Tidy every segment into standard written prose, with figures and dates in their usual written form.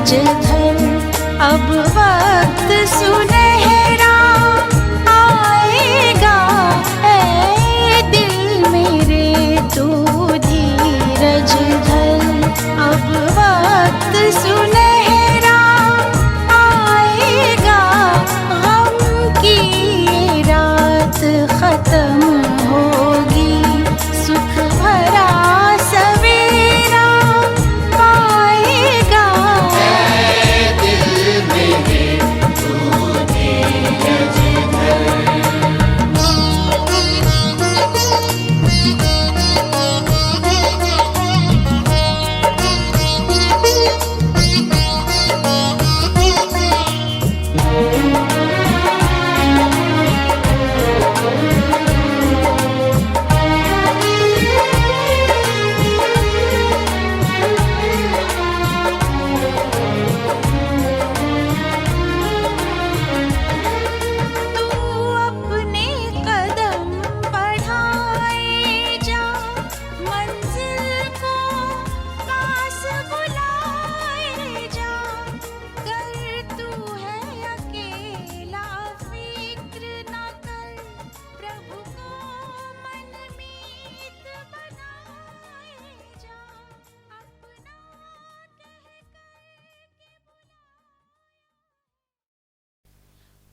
धीरज धर, अब वक्त सुनहरा आएगा। ऐ दिल मेरे तू धीरज धर, अब वक्त सुनहरा आएगा। गम की ये रात खत्म होगी, सुख भरा सवेरा पाएगा।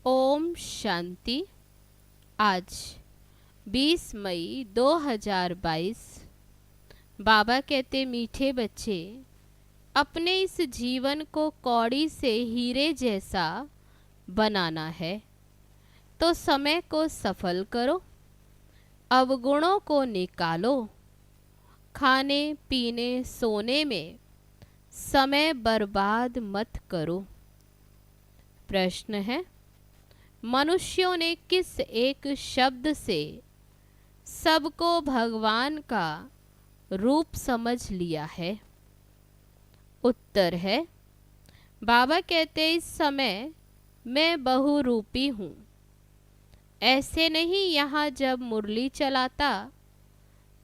ओम शांति। आज 20 मई 2022 बाबा कहते, मीठे बच्चे, अपने इस जीवन को कौड़ी से हीरे जैसा बनाना है तो समय को सफल करो, अवगुणों को निकालो। खाने पीने सोने में समय बर्बाद मत करो। प्रश्न है, मनुष्यों ने किस एक शब्द से सबको भगवान का रूप समझ लिया है? उत्तर है, बाबा कहते, इस समय मैं बहुरूपी हूँ। ऐसे नहीं यहाँ जब मुरली चलाता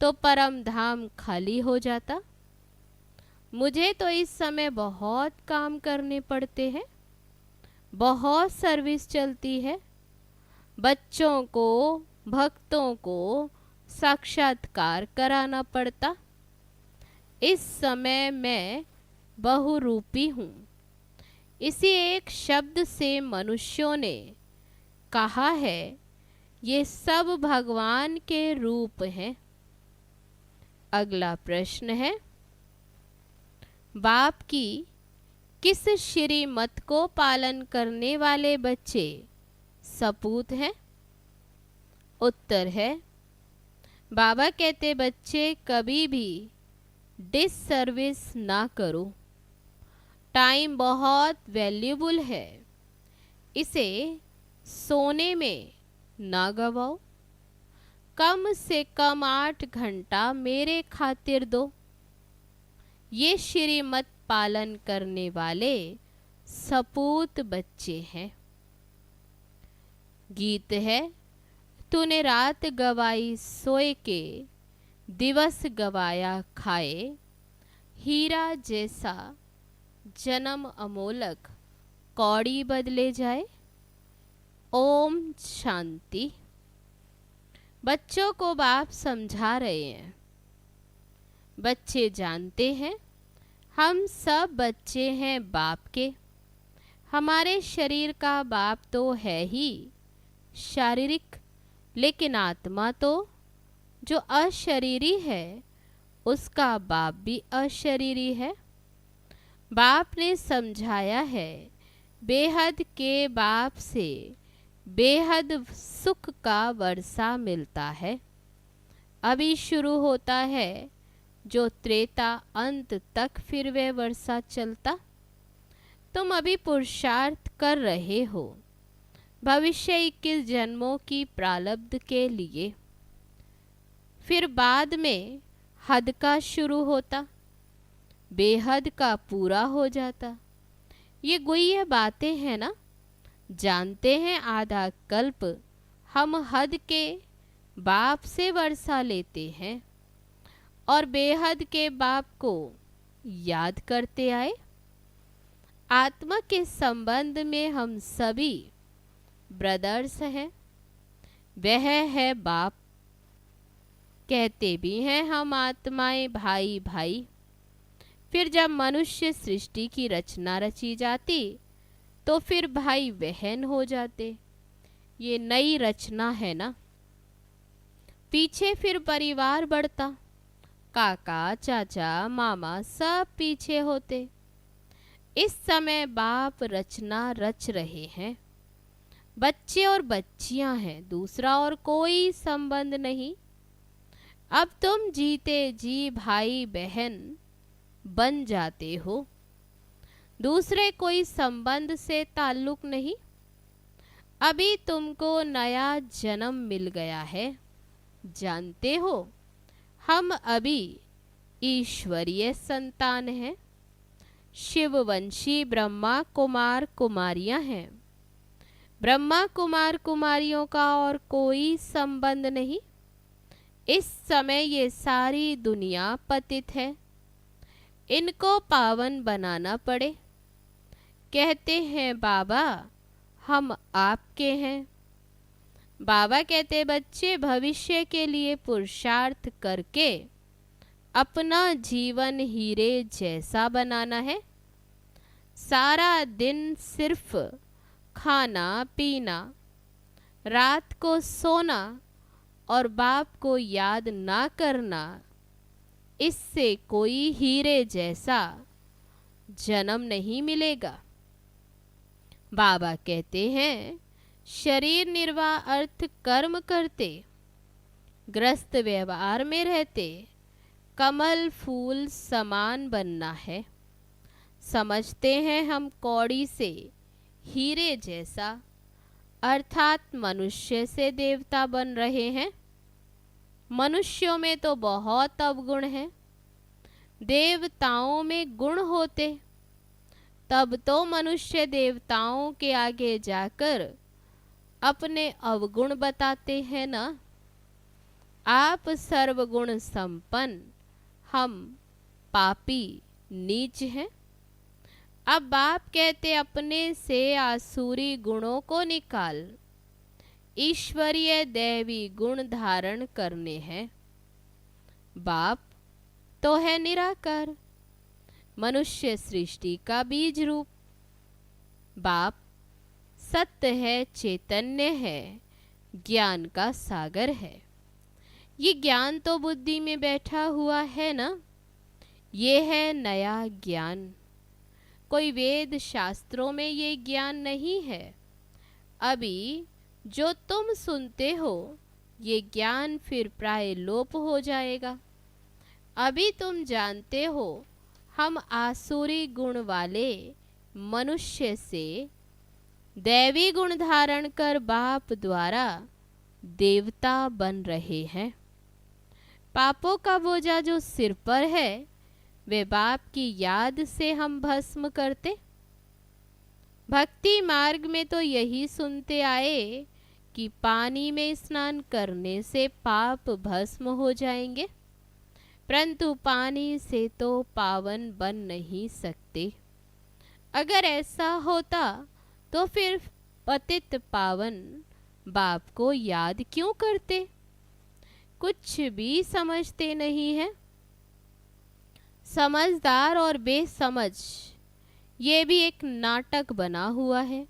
तो परम धाम खाली हो जाता। मुझे तो इस समय बहुत काम करने पड़ते हैं, बहुत सर्विस चलती है। बच्चों को, भक्तों को साक्षात्कार कराना पड़ता। इस समय मैं बहुरूपी हूँ। इसी एक शब्द से मनुष्यों ने कहा है ये सब भगवान के रूप हैं। अगला प्रश्न है, बाप की किस श्रीमत को पालन करने वाले बच्चे सपूत हैं? उत्तर है, बाबा कहते, बच्चे कभी भी डिससर्विस ना करो। टाइम बहुत वैल्यूबल है, इसे सोने में ना गवाओ। कम से कम 8 घंटा मेरे खातिर दो। ये श्रीमत पालन करने वाले सपूत बच्चे हैं। गीत है, तूने रात गवाई सोए के, दिवस गवाया खाए। हीरा जैसा जन्म अमोलक, कौड़ी बदले जाए। ओम शांति। बच्चों को बाप समझा रहे हैं। बच्चे जानते हैं हम सब बच्चे हैं बाप के। हमारे शरीर का बाप तो है ही शारीरिक, लेकिन आत्मा तो जो अशरीरी है उसका बाप भी अशरीरी है। बाप ने समझाया है बेहद के बाप से बेहद सुख का वर्षा मिलता है। अभी शुरू होता है जो त्रेता अंत तक फिर वह वर्षा चलता। तुम अभी पुरुषार्थ कर रहे हो भविष्य 21 जन्मों की प्रारब्ध के लिए। फिर बाद में हद का शुरू होता, बेहद का पूरा हो जाता। ये गुह्य बातें हैं ना। जानते हैं आधा कल्प हम हद के बाप से वर्षा लेते हैं और बेहद के बाप को याद करते आए। आत्मा के संबंध में हम सभी ब्रदर्स हैं। वह है बाप। कहते भी हैं हम आत्माएं भाई भाई। फिर जब मनुष्य सृष्टि की रचना रची जाती तो फिर भाई बहन हो जाते। ये नई रचना है ना। पीछे फिर परिवार बढ़ता, काका चाचा मामा सब पीछे होते। इस समय बाप रचना रच रहे हैं। बच्चे और बच्चियां हैं, दूसरा और कोई संबंध नहीं। अब तुम जीते जी भाई बहन बन जाते हो। दूसरे कोई संबंध से ताल्लुक नहीं। अभी तुमको नया जन्म मिल गया है। जानते हो, हम अभी ईश्वरीय संतान हैं। शिववंशी ब्रह्मा कुमार कुमारियां हैं। ब्रह्मा कुमार कुमारियों का और कोई संबंध नहीं। इस समय ये सारी दुनिया पतित है। इनको पावन बनाना पड़े। कहते हैं बाबा हम आपके हैं। बाबा कहते बच्चे भविष्य के लिए पुरुषार्थ करके अपना जीवन हीरे जैसा बनाना है। सारा दिन सिर्फ खाना पीना, रात को सोना और बाप को याद ना करना, इससे कोई हीरे जैसा जन्म नहीं मिलेगा। बाबा कहते हैं शरीर निर्वाह अर्थ कर्म करते, ग्रस्त व्यवहार में रहते, कमल फूल समान बनना है। समझते हैं हम कौड़ी से हीरे जैसा, अर्थात मनुष्य से देवता बन रहे हैं। मनुष्यों में तो बहुत अवगुण है। देवताओं में गुण होते तब तो मनुष्य देवताओं के आगे जाकर अपने अवगुण बताते हैं ना। आप सर्वगुण संपन्न, हम पापी नीच हैं। अब बाप कहते अपने से आसुरी गुणों को निकाल, ईश्वरीय दैवी गुण धारण करने हैं। बाप तो है निराकार, मनुष्य सृष्टि का बीज रूप। बाप सत्य है, चैतन्य है, ज्ञान का सागर है। ये ज्ञान तो बुद्धि में बैठा हुआ है ना। ये है नया ज्ञान। कोई वेद शास्त्रों में ये ज्ञान नहीं है। अभी जो तुम सुनते हो ये ज्ञान फिर प्राय लोप हो जाएगा। अभी तुम जानते हो हम आसुरी गुण वाले मनुष्य से दैवी गुण धारण कर बाप द्वारा देवता बन रहे हैं। पापों का बोझा जो सिर पर है वे बाप की याद से हम भस्म करते। भक्ति मार्ग में तो यही सुनते आए कि पानी में स्नान करने से पाप भस्म हो जाएंगे, परंतु पानी से तो पावन बन नहीं सकते। अगर ऐसा होता तो फिर पतित पावन बाप को याद क्यों करते? कुछ भी समझते नहीं है। समझदार और बेसमझ ये भी एक नाटक बना हुआ है।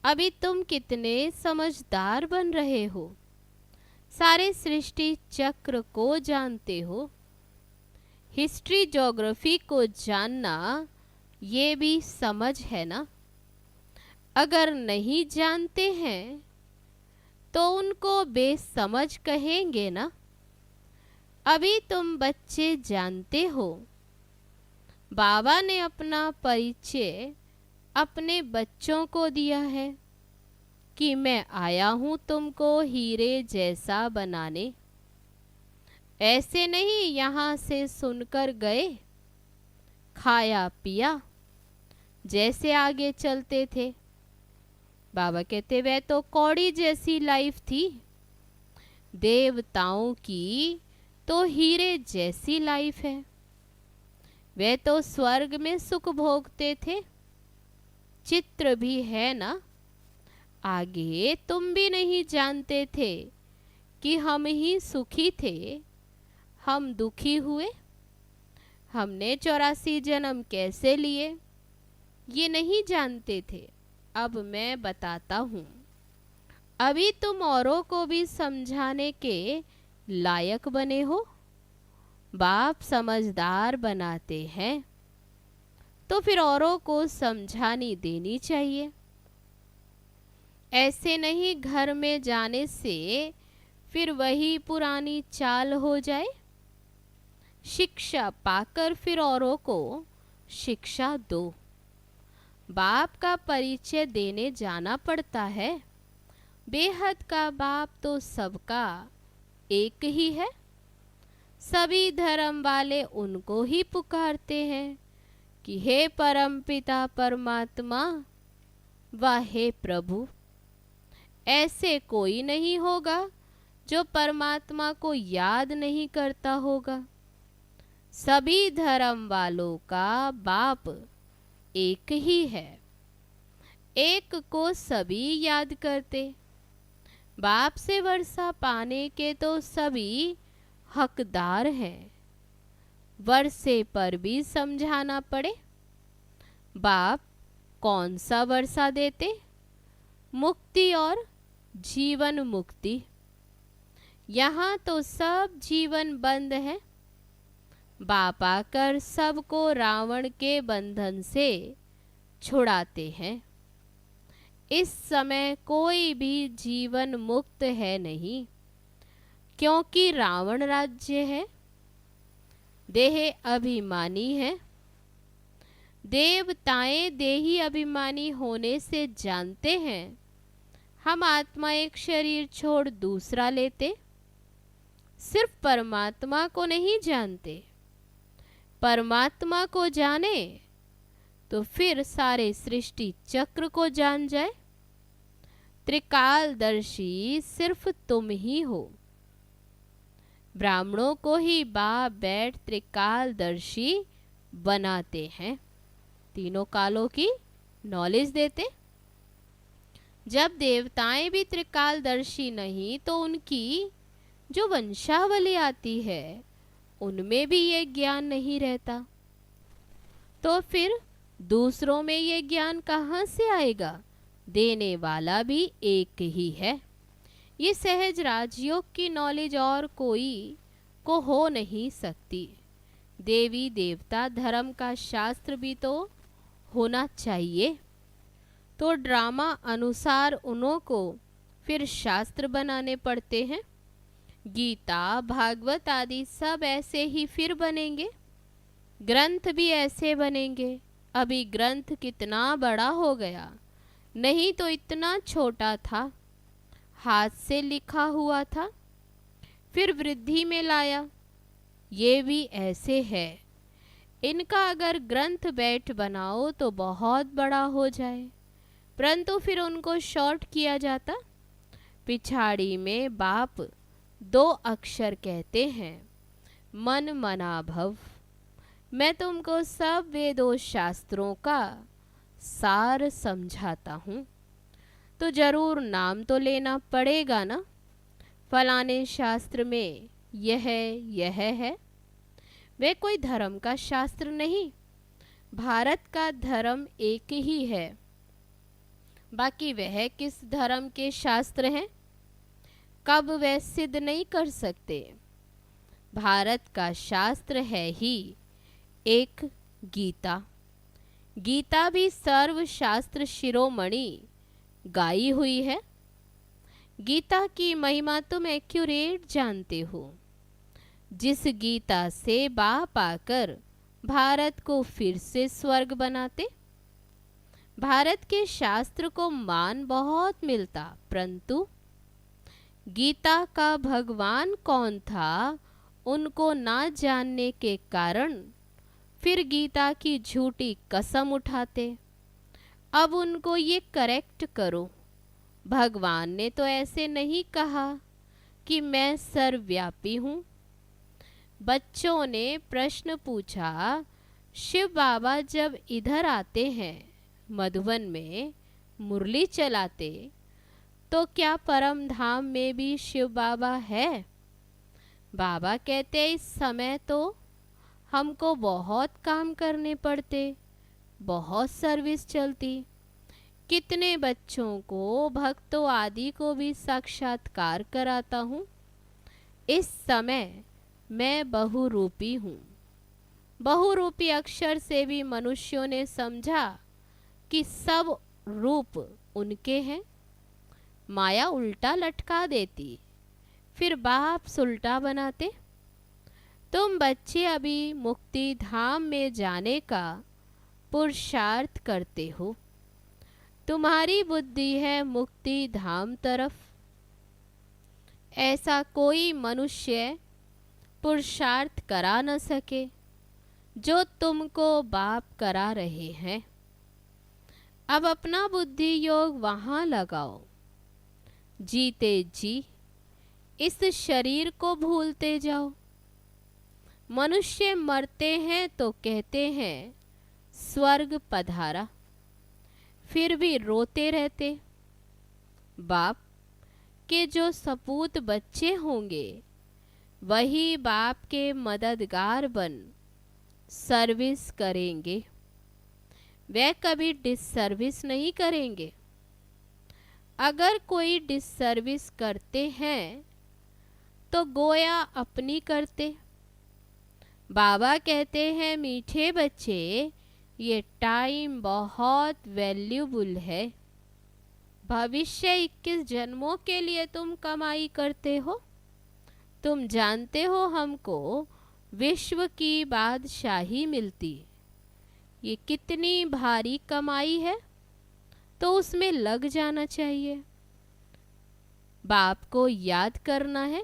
अभी तुम कितने समझदार बन रहे हो, सारे सृष्टि चक्र को जानते हो। हिस्ट्री ज्योग्राफी को जानना ये भी समझ है ना। अगर नहीं जानते हैं तो उनको बेसमझ कहेंगे ना। अभी तुम बच्चे जानते हो। बाबा ने अपना परिचय अपने बच्चों को दिया है कि मैं आया हूँ तुमको हीरे जैसा बनाने। ऐसे नहीं यहाँ से सुनकर गए, खाया पिया, जैसे आगे चलते थे। बाबा कहते वह तो कौड़ी जैसी लाइफ थी। देवताओं की तो हीरे जैसी लाइफ है। वे तो स्वर्ग में सुख भोगते थे। चित्र भी है ना। आगे तुम भी नहीं जानते थे कि हम ही सुखी थे, हम दुखी हुए। हमने 84 जन्म कैसे लिए ये नहीं जानते थे, अब मैं बताता हूँ। अभी तुम औरों को भी समझाने के लायक बने हो। बाप समझदार बनाते हैं तो फिर औरों को समझानी देनी चाहिए। ऐसे नहीं घर में जाने से फिर वही पुरानी चाल हो जाए। शिक्षा पाकर फिर औरों को शिक्षा दो। बाप का परिचय देने जाना पड़ता है। बेहद का बाप तो सबका एक ही है। सभी धर्म वाले उनको ही पुकारते हैं कि हे परम पिता परमात्मा व हे प्रभु। ऐसे कोई नहीं होगा जो परमात्मा को याद नहीं करता होगा। सभी धर्म वालों का बाप एक ही है। एक को सभी याद करते। बाप से वर्षा पाने के तो सभी हकदार हैं। वर्षे पर भी समझाना पड़े। बाप कौन सा वर्षा देते? मुक्ति और जीवन मुक्ति। यहाँ तो सब जीवन बंद है। बाप आकर सबको रावण के बंधन से छुड़ाते हैं। इस समय कोई भी जीवन मुक्त है नहीं, क्योंकि रावण राज्य है। देह अभिमानी है। देवताएं देही अभिमानी होने से जानते हैं हम आत्मा एक शरीर छोड़ दूसरा लेते। सिर्फ परमात्मा को नहीं जानते। परमात्मा को जाने तो फिर सारे सृष्टि चक्र को जान जाए। त्रिकालदर्शी सिर्फ तुम ही हो। ब्राह्मणों को ही बाप बैठ त्रिकालदर्शी बनाते हैं। तीनों कालों की नॉलेज देते। जब देवताएं भी त्रिकालदर्शी नहीं तो उनकी जो वंशावली आती है उनमें भी ये ज्ञान नहीं रहता। तो फिर दूसरों में ये ज्ञान कहाँ से आएगा? देने वाला भी एक ही है। ये सहज राजयोग की नॉलेज और कोई को हो नहीं सकती। देवी देवता धर्म का शास्त्र भी तो होना चाहिए। तो ड्रामा अनुसार उन्हों को फिर शास्त्र बनाने पड़ते हैं। गीता भागवत आदि सब ऐसे ही फिर बनेंगे। ग्रंथ भी ऐसे बनेंगे। अभी ग्रंथ कितना बड़ा हो गया, नहीं तो इतना छोटा था, हाथ से लिखा हुआ था, फिर वृद्धि में लाया। ये भी ऐसे है। इनका अगर ग्रंथ बैठ बनाओ तो बहुत बड़ा हो जाए, परंतु फिर उनको शॉर्ट किया जाता। पिछाड़ी में बाप 2 अक्षर कहते हैं, मन मना भव। मैं तुमको सब वेदों शास्त्रों का सार समझाता हूँ। तो जरूर नाम तो लेना पड़ेगा ना। फलाने शास्त्र में यह है। वे कोई धर्म का शास्त्र नहीं। भारत का धर्म एक ही है। बाकी वह किस धर्म के शास्त्र हैं, कब वह सिद्ध नहीं कर सकते। भारत का शास्त्र है ही एक गीता। गीता भी सर्व शास्त्र शिरोमणि गाई हुई है। गीता की महिमा तुम एक्यूरेट जानते हो। जिस गीता से बाप आकर भारत को फिर से स्वर्ग बनाते। भारत के शास्त्र को मान बहुत मिलता, परंतु गीता का भगवान कौन था उनको ना जानने के कारण फिर गीता की झूठी कसम उठाते। अब उनको ये करेक्ट करो। भगवान ने तो ऐसे नहीं कहा कि मैं सर्वव्यापी हूँ। बच्चों ने प्रश्न पूछा, शिव बाबा जब इधर आते हैं मधुबन में मुरली चलाते, तो क्या परम धाम में भी शिव बाबा है? बाबा कहते इस समय तो हमको बहुत काम करने पड़ते, बहुत सर्विस चलती, कितने बच्चों को, भक्तों आदि को भी साक्षात्कार कराता हूँ। इस समय मैं बहुरूपी हूँ। बहुरूपी अक्षर से भी मनुष्यों ने समझा कि सब रूप उनके हैं। माया उल्टा लटका देती, फिर बाप सुलटा बनाते। तुम बच्चे अभी मुक्ति धाम में जाने का पुरुषार्थ करते हो। तुम्हारी बुद्धि है मुक्ति धाम तरफ। ऐसा कोई मनुष्य पुरुषार्थ करा न सके जो तुमको बाप करा रहे हैं। अब अपना बुद्धि योग वहाँ लगाओ। जीते जी इस शरीर को भूलते जाओ। मनुष्य मरते हैं तो कहते हैं स्वर्ग पधारा, फिर भी रोते रहते। बाप के जो सपूत बच्चे होंगे वही बाप के मददगार बन सर्विस करेंगे। वे कभी डिससर्विस नहीं करेंगे। अगर कोई डिससर्विस करते हैं तो गोया अपनी करते। बाबा कहते हैं मीठे बच्चे, ये टाइम बहुत वैल्यूबल है। भविष्य 21 जन्मों के लिए तुम कमाई करते हो। तुम जानते हो हमको विश्व की बादशाही मिलती। ये कितनी भारी कमाई है, तो उसमें लग जाना चाहिए। बाप को याद करना है।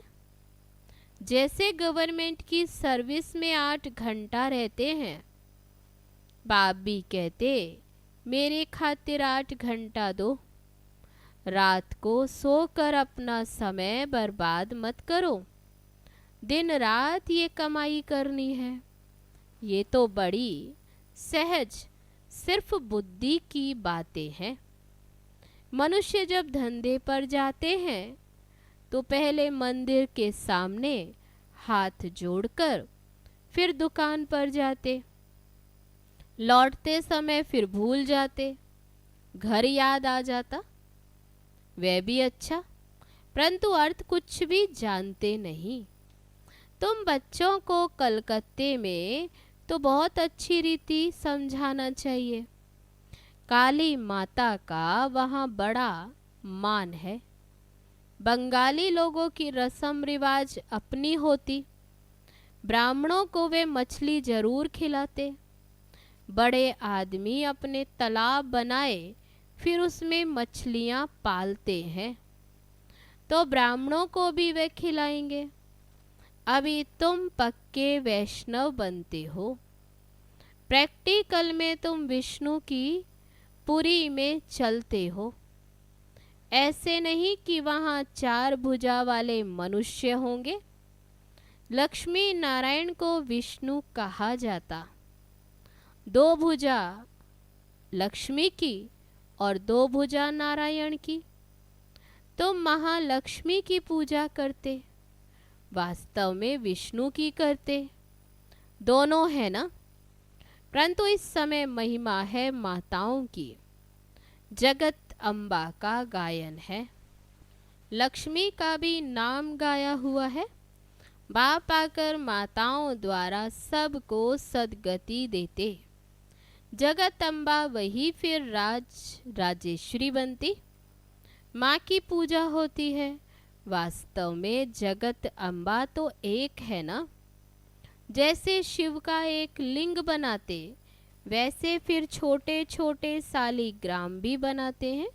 जैसे गवर्नमेंट की सर्विस में 8 घंटा रहते हैं, बाप भी कहते मेरे खातिर 8 घंटा दो। रात को सोकर अपना समय बर्बाद मत करो। दिन रात ये कमाई करनी है। ये तो बड़ी सहज सिर्फ बुद्धि की बातें हैं। मनुष्य जब धंधे पर जाते हैं तो पहले मंदिर के सामने हाथ जोड़कर फिर दुकान पर जाते। लौटते समय फिर भूल जाते, घर याद आ जाता। वह भी अच्छा, परंतु अर्थ कुछ भी जानते नहीं। तुम बच्चों को कलकत्ते में तो बहुत अच्छी रीति समझाना चाहिए। काली माता का वहाँ बड़ा मान है। बंगाली लोगों की रस्म रिवाज अपनी होती। ब्राह्मणों को वे मछली जरूर खिलाते। बड़े आदमी अपने तालाब बनाए, फिर उसमें मछलियाँ पालते हैं, तो ब्राह्मणों को भी वे खिलाएंगे। अभी तुम पक्के वैष्णव बनते हो। प्रैक्टिकल में तुम विष्णु की पुरी में चलते हो। ऐसे नहीं कि वहाँ 4 भुजा वाले मनुष्य होंगे। लक्ष्मी नारायण को विष्णु कहा जाता। 2 भुजा लक्ष्मी की और 2 भुजा नारायण की। तुम महालक्ष्मी की पूजा करते, वास्तव में विष्णु की करते। दोनों है ना, परंतु इस समय महिमा है माताओं की। जगत अम्बा का गायन है। लक्ष्मी का भी नाम गाया हुआ है। बाप आकर माताओं द्वारा सबको सदगति देते। जगत अम्बा वही फिर राजेश्वरी बनती। माँ की पूजा होती है। वास्तव में जगत अम्बा तो एक है ना। जैसे शिव का एक लिंग बनाते, वैसे फिर छोटे छोटे सालिग्राम भी बनाते हैं।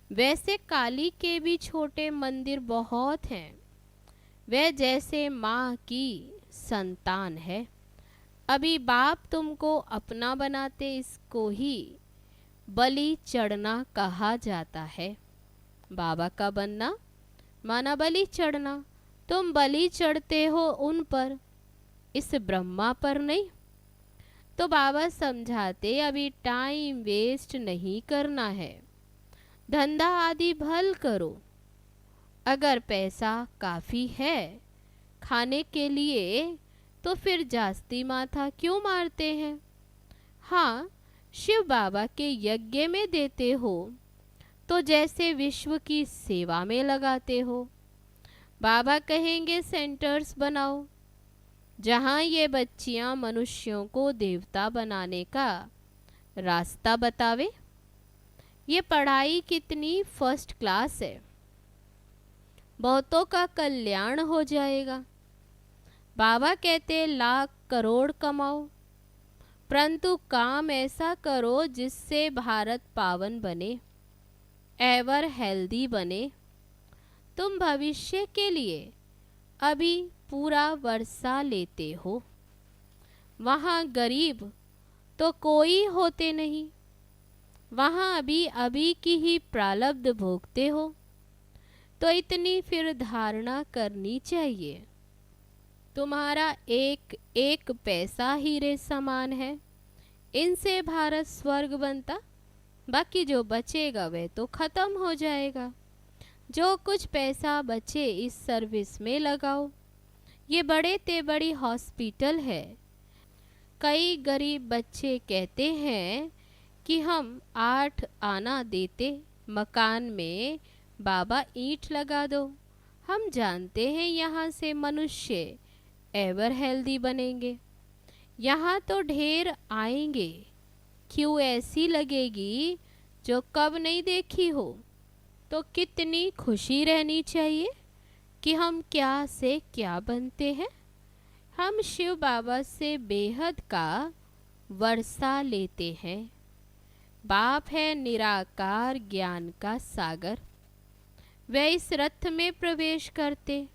वैसे काली के भी छोटे मंदिर बहुत हैं। वह जैसे माँ की संतान है। अभी बाप तुमको अपना बनाते, इसको ही बलि चढ़ना कहा जाता है। बाबा का बनना माना बलि चढ़ना। तुम बलि चढ़ते हो उन पर, इस ब्रह्मा पर नहीं। तो बाबा समझाते अभी टाइम वेस्ट नहीं करना है, धंधा आदि भल करो। अगर पैसा काफ़ी है खाने के लिए तो फिर जास्ती माथा क्यों मारते हैं। हाँ, शिव बाबा के यज्ञ में देते हो तो जैसे विश्व की सेवा में लगाते हो। बाबा कहेंगे सेंटर्स बनाओ जहाँ ये बच्चियाँ मनुष्यों को देवता बनाने का रास्ता बतावे। ये पढ़ाई कितनी फर्स्ट क्लास है, बहुतों का कल्याण हो जाएगा। बाबा कहते लाख करोड़ कमाओ, परंतु काम ऐसा करो जिससे भारत पावन बने, एवर हेल्दी बने। तुम भविष्य के लिए अभी पूरा वर्षा लेते हो, वहाँ गरीब तो कोई होते नहीं, वहाँ अभी अभी की ही प्रारब्ध भोगते हो। तो इतनी फिर धारणा करनी चाहिए, तुम्हारा एक एक पैसा हीरे समान है, इनसे भारत स्वर्ग बनता, बाकी जो बचेगा वह तो ख़त्म हो जाएगा। जो कुछ पैसा बचे इस सर्विस में लगाओ। ये बड़े ते बड़ी हॉस्पिटल है। कई गरीब बच्चे कहते हैं कि हम 8 आना देते मकान में बाबा ईंट लगा दो। हम जानते हैं यहाँ से मनुष्य एवर हेल्दी बनेंगे। यहाँ तो ढेर आएंगे, क्यों ऐसी लगेगी जो कब नहीं देखी हो। तो कितनी खुशी रहनी चाहिए कि हम क्या से क्या बनते हैं। हम शिव बाबा से बेहद का वर्षा लेते हैं। बाप है निराकार ज्ञान का सागर, वे इस रथ में प्रवेश करते।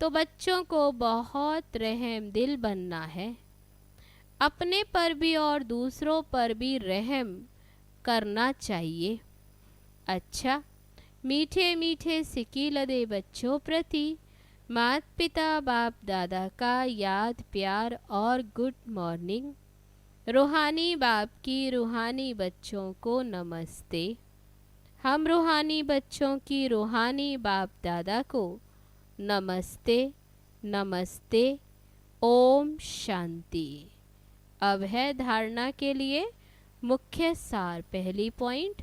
तो बच्चों को बहुत रहम दिल बनना है, अपने पर भी और दूसरों पर भी रहम करना चाहिए। अच्छा, मीठे मीठे सिक्की लदे बच्चों प्रति माता पिता बाप दादा का याद प्यार और गुड मॉर्निंग। रूहानी बाप की रूहानी बच्चों को नमस्ते। हम रूहानी बच्चों की रूहानी बाप दादा को नमस्ते नमस्ते। ओम शांति। अब है धारणा के लिए मुख्य सार। पहली पॉइंट,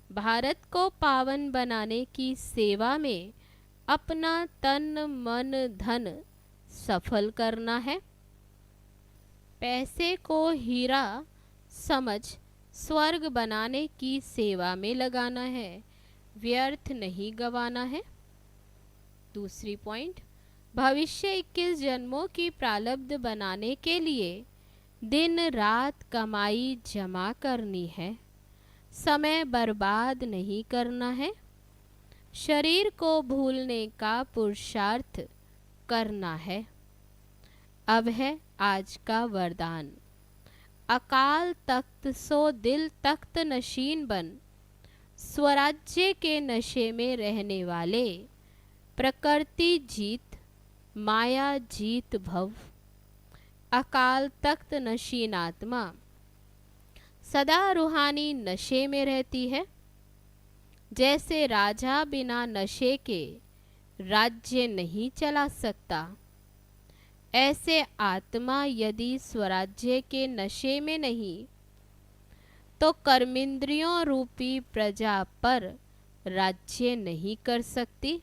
भारत को पावन बनाने की सेवा में अपना तन मन धन सफल करना है। पैसे को हीरा समझ स्वर्ग बनाने की सेवा में लगाना है, व्यर्थ नहीं गंवाना है। दूसरी पॉइंट, भविष्य 21 जन्मों की प्रारब्ध बनाने के लिए दिन रात कमाई जमा करनी है, समय बर्बाद नहीं करना है। शरीर को भूलने का पुरुषार्थ करना है। अब है आज का वरदान। अकाल तख्त सो दिल तख्त नशीन बन, स्वराज्य के नशे में रहने वाले, प्रकृति जीत माया जीत भव। अकाल तख्त नशीन आत्मा सदा रूहानी नशे में रहती है। जैसे राजा बिना नशे के राज्य नहीं चला सकता, ऐसे आत्मा यदि स्वराज्य के नशे में नहीं तो कर्मेंद्रियों रूपी प्रजा पर राज्य नहीं कर सकती।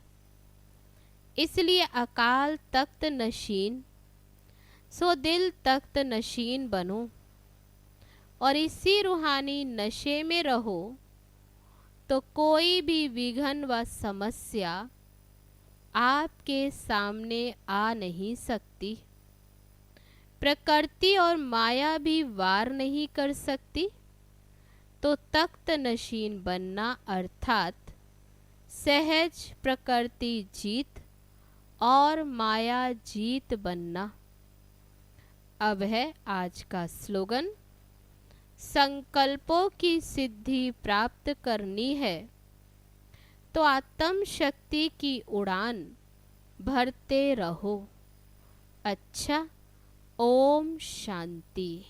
इसलिए अकाल तख्त नशीन सो दिल तख्त नशीन बनो और इसी रूहानी नशे में रहो, तो कोई भी विघ्न व समस्या आपके सामने आ नहीं सकती। प्रकृति और माया भी वार नहीं कर सकती। तो तख्त नशीन बनना अर्थात सहज प्रकृति जीत और माया जीत बनना। अब है आज का स्लोगन। संकल्पों की सिद्धि प्राप्त करनी है तो आत्म शक्ति की उड़ान भरते रहो। अच्छा, ओम शांति।